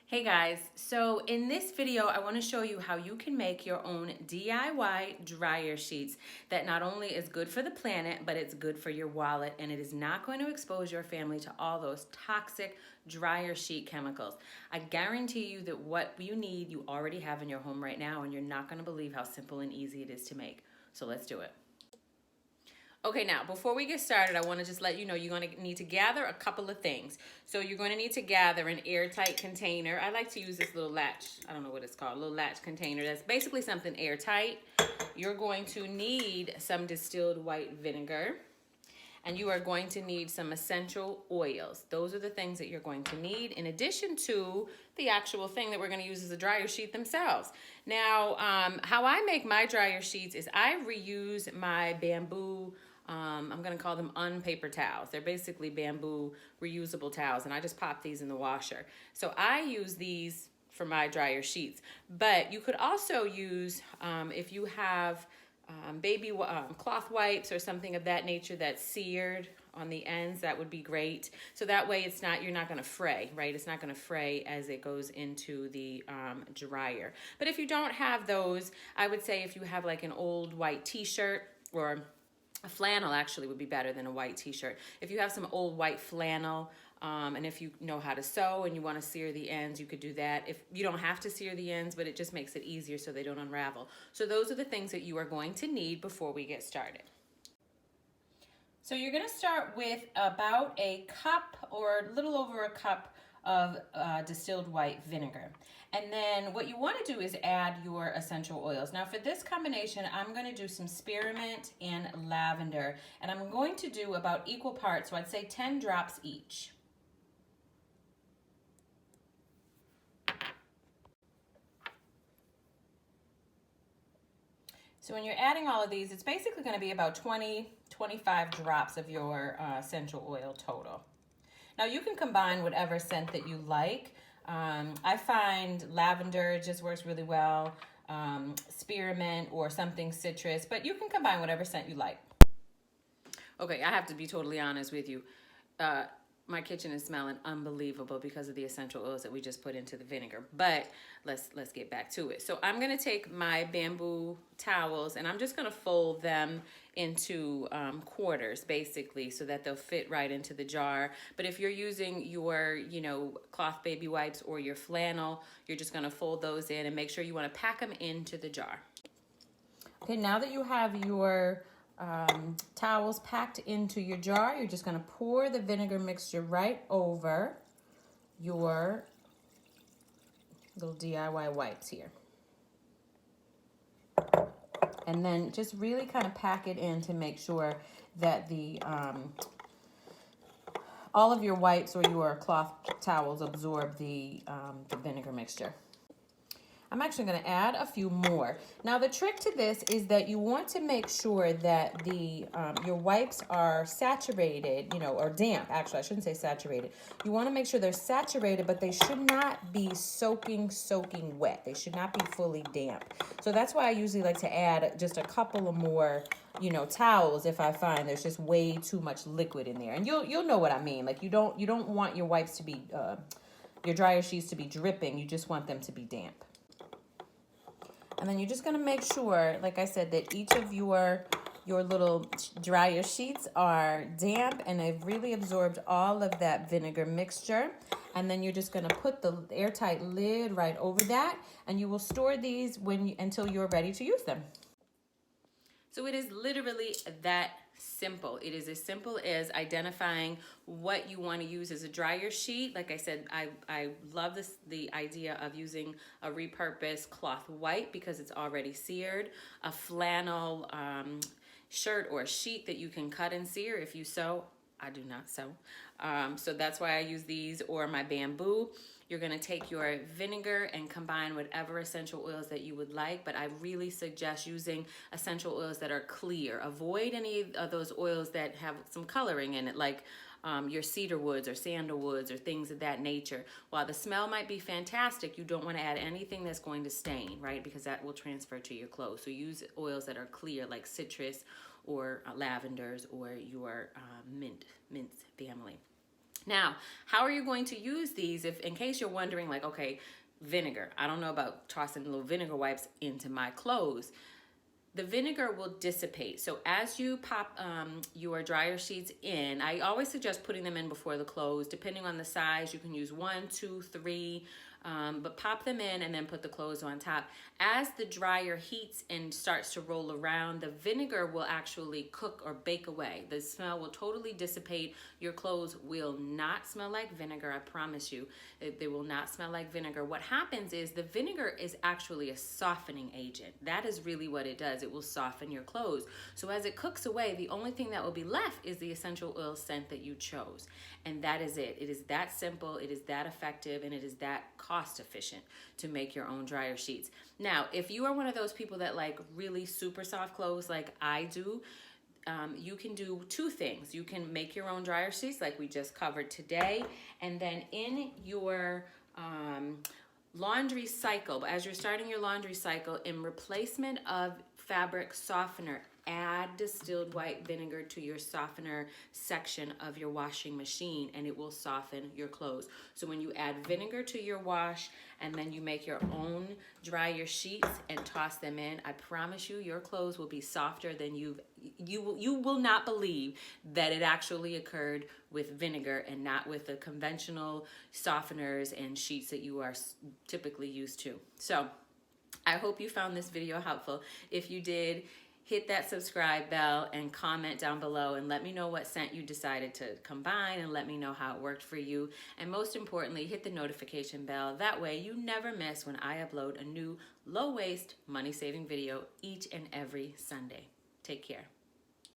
Hey guys, so in this video I want to show you how you can make your own DIY dryer sheets that not only is good for the planet, but it's good for your wallet, and it is not going to expose your family to all those toxic dryer sheet chemicals. I guarantee you that what you need you already have in your home right now, and you're not going to believe how simple and easy it is to make. So let's do it. Okay, now before we get started, I want to just let you know you're going to need to gather a couple of things. So you're going to need to gather an airtight container. I like to use this little latch, I don't know what it's called, a little latch container. That's basically something airtight. You're going to need some distilled white vinegar. And you are going to need some essential oils. Those are the things that you're going to need in addition to the actual thing that we're going to use as a dryer sheet themselves. Now, how I make my dryer sheets is I reuse my bamboo, I'm going to call them unpaper towels. They're basically bamboo reusable towels, and I just pop these in the washer. So I use these for my dryer sheets. But you could also use, if you have baby cloth wipes or something of that nature that's seared on the ends, that would be great. So that way you're not going to fray, right? It's not going to fray as it goes into the dryer. But if you don't have those, I would say if you have like an old white t-shirt, or a flannel actually would be better than a white t-shirt. If you have some old white flannel, and if you know how to sew and you want to sear the ends, you could do that. If you don't have to sear the ends, but it just makes it easier so they don't unravel. So those are the things that you are going to need before we get started. So you're going to start with about a cup or a little over a cup of distilled white vinegar. And then what you want to do is add your essential oils. Now for this combination, I'm going to do some spearmint and lavender. And I'm going to do about equal parts, so I'd say 10 drops each. So when you're adding all of these, it's basically going to be about 25 drops of your essential oil total. Now you can combine whatever scent that you like. I find lavender just works really well, spearmint or something citrus, but you can combine whatever scent you like. Okay, I have to be totally honest with you. My kitchen is smelling unbelievable because of the essential oils that we just put into the vinegar. But let's get back to it. So I'm gonna take my bamboo towels and I'm just gonna fold them into quarters basically so that they'll fit right into the jar. But if you're using your, cloth baby wipes or your flannel, you're just gonna fold those in and make sure you wanna pack them into the jar. Okay, now that you have your towels packed into your jar, you're just going to pour the vinegar mixture right over your little DIY wipes here. And then just really kind of pack it in to make sure that the all of your wipes or your cloth towels absorb the vinegar mixture. I'm actually going to add a few more. Now the trick to this is that you want to make sure that your wipes are saturated, or damp. Actually, I shouldn't say saturated. You want to make sure they're saturated, but they should not be soaking wet. They should not be fully damp. So that's why I usually like to add just a couple of more, towels if I find there's just way too much liquid in there. And you'll know what I mean. Like you don't want your wipes to be your dryer sheets to be dripping. You just want them to be damp. And then you're just going to make sure, like I said, that each of your little dryer sheets are damp and they've really absorbed all of that vinegar mixture. And then you're just going to put the airtight lid right over that, and you will store these until you're ready to use them. So it is literally that simple. It is as simple as identifying what you want to use as a dryer sheet. Like I said, I love the idea of using a repurposed cloth wipe because it's already seared, a flannel shirt or a sheet that you can cut and sear if you sew. I do not sew. So that's why I use these, or my bamboo. You're going to take your vinegar and combine whatever essential oils that you would like, but I really suggest using essential oils that are clear. Avoid any of those oils that have some coloring in it, like your cedar woods or sandalwoods or things of that nature. While the smell might be fantastic, you don't want to add anything that's going to stain, right? Because that will transfer to your clothes. So use oils that are clear, like citrus or lavenders or your mint family. Now, how are you going to use these if, in case you're wondering, like, okay, vinegar, I don't know about tossing little vinegar wipes into my clothes. The vinegar will dissipate. So as you pop your dryer sheets in, I always suggest putting them in before the clothes. Depending on the size, you can use 1, 2, 3, but pop them in and then put the clothes on top. As the dryer heats and starts to roll around, the vinegar will actually cook or bake away. The smell will totally dissipate. Your clothes will not smell like vinegar, I promise you. They will not smell like vinegar. What happens is the vinegar is actually a softening agent. That is really what it does. It will soften your clothes. So as it cooks away, the only thing that will be left is the essential oil scent that you chose. And that is it. It is that simple, it is that effective, and it is that cost efficient to make your own dryer sheets. Now, if you are one of those people that like really super soft clothes like I do, you can do two things. You can make your own dryer sheets like we just covered today, and then in your laundry cycle, as you're starting your laundry cycle, in replacement of fabric softener, add distilled white vinegar to your softener section of your washing machine, and it will soften your clothes. So when you add vinegar to your wash and then you make your own dryer sheets and toss them in, I promise you your clothes will be softer than you will not believe that it actually occurred with vinegar and not with the conventional softeners and sheets that you are typically used to. So I hope you found this video helpful. If you did, hit that subscribe bell and comment down below and let me know what scent you decided to combine, and let me know how it worked for you. And most importantly, hit the notification bell. That way you never miss when I upload a new low-waste, money-saving video each and every Sunday. Take care.